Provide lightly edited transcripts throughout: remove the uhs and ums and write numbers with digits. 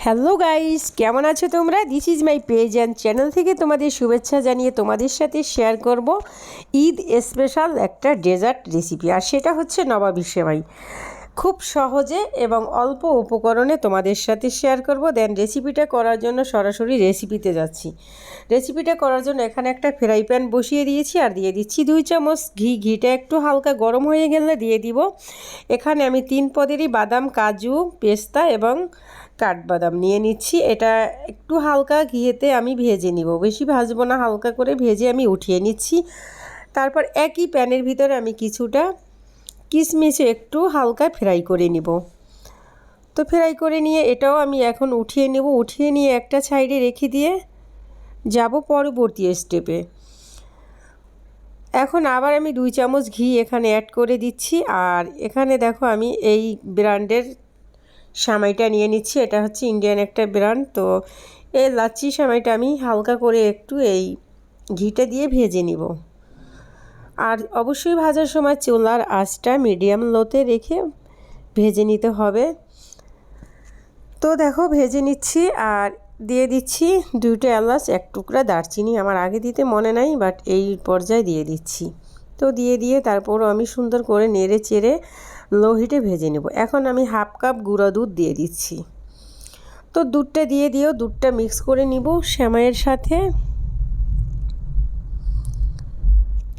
Hello guys, কেমন আছো তোমরা? This is my page and channel থেকে তোমাদের শুভেচ্ছা জানিয়ে তোমাদের সাথে শেয়ার করব ঈদ স্পেশাল একটা ডেজার্ট রেসিপি, আর সেটা হচ্ছে নবাবি সেমাই। খুব সহজে এবং অল্প উপকরণে তোমাদের সাথে শেয়ার করব। দেন রেসিপিটা করার জন্য সরাসরি রেসিপিতে যাচ্ছি। রেসিপিটা করার জন্য এখানে একটা ফ্রাই প্যান বসিয়ে দিয়েছি আর দিয়ে দিচ্ছি 2 চামচ ঘি। ঘিটা একটু হালকা গরম হয়ে গেলে দিয়ে দিব এখানে আমি 3 পদেরই বাদাম, কাজু, পেস্তা এবং কাঠবাদাম নিয়ে নিচ্ছি। এটা একটু হালকা ঘিয়েতে আমি ভেজে নিব, বেশি ভাজবো না, হালকা করে ভেজে আমি উঠিয়ে নিচ্ছি। তারপর একই প্যানের ভিতরে আমি কিছুটা কিশমিশে একটু হালকা ফ্রাই করে নিব। তো ফ্রাই করে নিয়ে এটাও আমি এখন উঠিয়ে নেব। উঠিয়ে নিয়ে একটা সাইডে রেখে দিয়ে যাব পরবর্তী স্টেপে। এখন আবার আমি 2 চামচ ঘি এখানে অ্যাড করে দিচ্ছি। আর এখানে দেখো আমি এই ব্র্যান্ডের সেমাইটা নিয়ে নিচ্ছি। এটা হচ্ছে ইন্ডিয়ান একটা ব্র্যান্ড। তো এই লাচ্ছি সেমাইটা আমি হালকা করে একটু এই ঘিটা দিয়ে ভেজে নিব। আর অবশ্যই ভাজার সময় চুলার আঁচটা মিডিয়াম লোতে রেখে ভেজে নিতে হবে। তো দেখো ভেজে নিচ্ছি আর দিয়ে দিচ্ছি 2টা এলাচ, 1 টুকরা দারচিনি। আমার আগে দিতে মনে নাই, বাট এই পর্যায়ে দিয়ে দিচ্ছি। তো দিয়ে তারপরও আমি সুন্দর করে নেড়ে চেড়ে লো হিটে ভেজে নেব। এখন আমি হাফ কাপ গুঁড়া দুধ দিয়ে দিচ্ছি। তো দুধটা দিয়ে দিও, দুধটা মিক্স করে নিব সেমাইয়ের সাথে।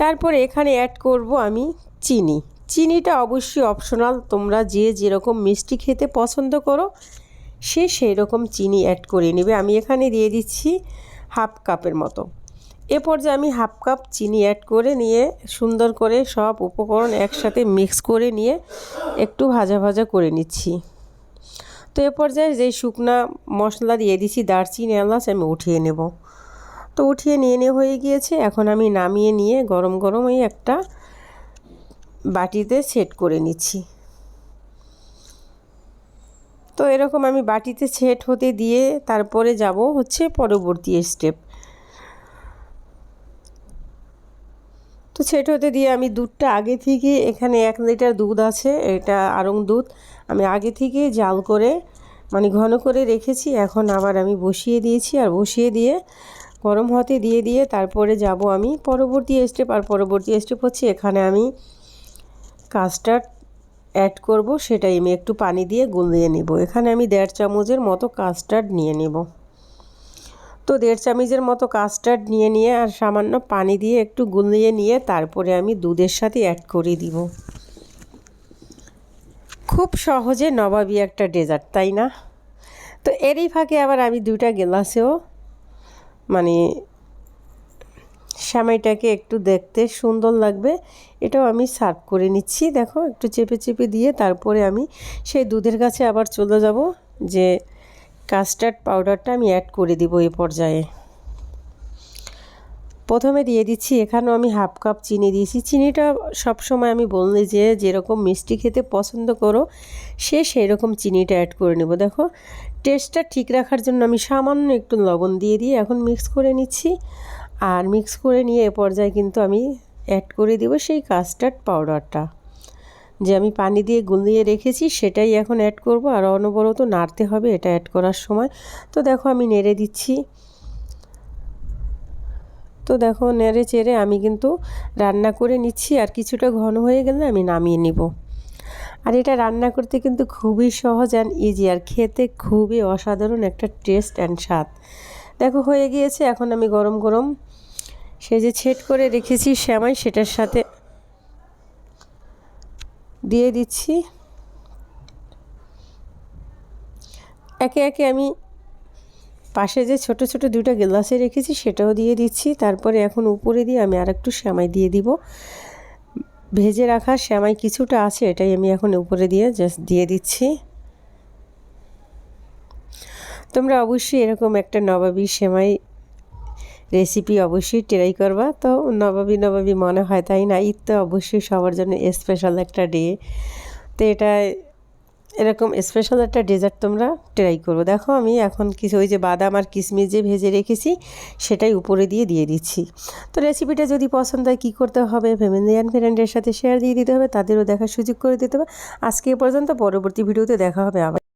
তারপরে এখানে অ্যাড করব আমি চিনি। চিনিটা অবশ্যই অপশনাল, তোমরা যে যেরকম মিষ্টি খেতে পছন্দ করো সেই রকম চিনি অ্যাড করে নেবে। আমি এখানে দিয়ে দিচ্ছি হাফ কাপের মতো। এ পর্যায়ে আমি হাফ কাপ চিনি অ্যাড করে নিয়ে সুন্দর করে সব উপকরণ একসাথে মিক্স করে নিয়ে একটু ভাজা ভাজা করে নিচ্ছি। তো এ পর্যায়ে যে শুকনা মশলা দিয়ে দিচ্ছি দারচিনি, এলাচ, আমি উঠিয়ে নেব। তো উঠিয়ে নিয়ে হয়ে গিয়েছে। এখন আমি নামিয়ে নিয়ে গরম গরম এই একটা বাটিতে সেট করে নিচ্ছি। তো এরকম আমি বাটিতে সেট হতে দিয়ে তারপরে যাব হচ্ছে পরবর্তী স্টেপ। তো সেট হতে দিয়ে আমি দুধটা আগে থেকে, এখানে 1 লিটার দুধ আছে, এটা আড়ং দুধ, আমি আগে থেকে জাল করে মানে ঘন করে রেখেছি। এখন আবার আমি বসিয়ে দিয়েছি আর বসিয়ে দিয়ে গরম হতে দিয়ে তারপরে যাব আমি পরবর্তী স্টেপ। আর পরবর্তী স্টেপ হচ্ছে এখানে আমি কাস্টার্ড অ্যাড করব, সেটাই আমি একটু পানি দিয়ে গুলিয়ে নেব। এখানে আমি 1.5 চামচের মতো কাস্টার্ড নিয়ে নেব। তো 1.5 চামচের মতো কাস্টার্ড নিয়ে আর সামান্য পানি দিয়ে একটু গুলিয়ে নিয়ে তারপরে আমি দুধের সাথে অ্যাড করে দিব। খুব সহজে নবাবি একটা ডেজার্ট, তাই না? তো এরই ফাঁকে আবার আমি 2টা গ্লাসেও মানে সেমাইটাকে একটু দেখতে সুন্দর লাগবে এটাও আমি সার্ভ করে নিচ্ছি। দেখো একটু চেপে চেপে দিয়ে তারপরে আমি সেই দুধের কাছে আবার চলে যাব, যে কাস্টার্ড পাউডারটা আমি অ্যাড করে দিব। এই পর্যায়ে প্রথমে দিয়ে দিচ্ছি, এখানেও আমি হাফ কাপ চিনি দিয়েছি। চিনিটা সবসময় আমি বললি যে যেরকম মিষ্টি খেতে পছন্দ করো সেই রকম চিনিটা অ্যাড করে নেব। দেখো টেস্টটা ঠিক রাখার জন্য আমি সামান্য একটু লবণ দিয়ে এখন মিক্স করে নিচ্ছি। আর মিক্স করে নিয়ে এ পর্যায়ে কিন্তু আমি অ্যাড করে দেব সেই কাস্টার্ড পাউডারটা, যে আমি পানি দিয়ে গুলিয়ে রেখেছি সেটাই এখন অ্যাড করব। আর অনবরত নাড়তে হবে এটা অ্যাড করার সময়। তো দেখো আমি নেড়ে দিচ্ছি। তো দেখো নেড়ে চেড়ে আমি কিন্তু রান্না করে নিচ্ছি। আর কিছুটা ঘন হয়ে গেলে আমি নামিয়ে নিব। আর এটা রান্না করতে কিন্তু খুবই সহজ অ্যান্ড ইজি, আর খেতে খুবই অসাধারণ একটা টেস্ট অ্যান্ড স্বাদ। দেখো হয়ে গিয়েছে। এখন আমি গরম গরম সে যে ছেট করে রেখেছি সেমাই সেটার সাথে দিয়ে দিচ্ছি। একে একে আমি পাশে যে ছোট ছোট 2টা গ্লাসে রেখেছি সেটাও দিয়ে দিচ্ছি। তারপরে এখন উপরে দিয়ে আমি আরেকটু সেমাই দিয়ে দিব। ভেজে রাখা সেমাই কিছুটা আছে, এটাই আমি এখন উপরে দিয়ে জাস্ট দিয়ে দিচ্ছি। তোমরা অবশ্যই এরকম একটা নবাবি সেমাই রেসিপি অবশ্যই ট্রাই করবা। তো নবাবি মনে হয়, তাই না? ঈদ তো অবশ্যই সবার জন্য স্পেশাল একটা ডে। তো এটা এরকম স্পেশাল একটা ডেজার্ট তোমরা ট্রাই করো। দেখো আমি এখন কিছু ওই যে বাদাম আর কিশমিশ যে ভেজে রেখেছি সেটাই উপরে দিয়ে দিচ্ছি। তো রেসিপিটা যদি পছন্দ হয় কী করতে হবে, ফ্যামিলি অ্যান্ড ফ্রেন্ডের সাথে শেয়ার দিয়ে দিতে হবে, তাদেরও দেখার সুযোগ করে দিতে হবে। আজকে এ পর্যন্ত, পরবর্তী ভিডিওতে দেখা হবে আবার।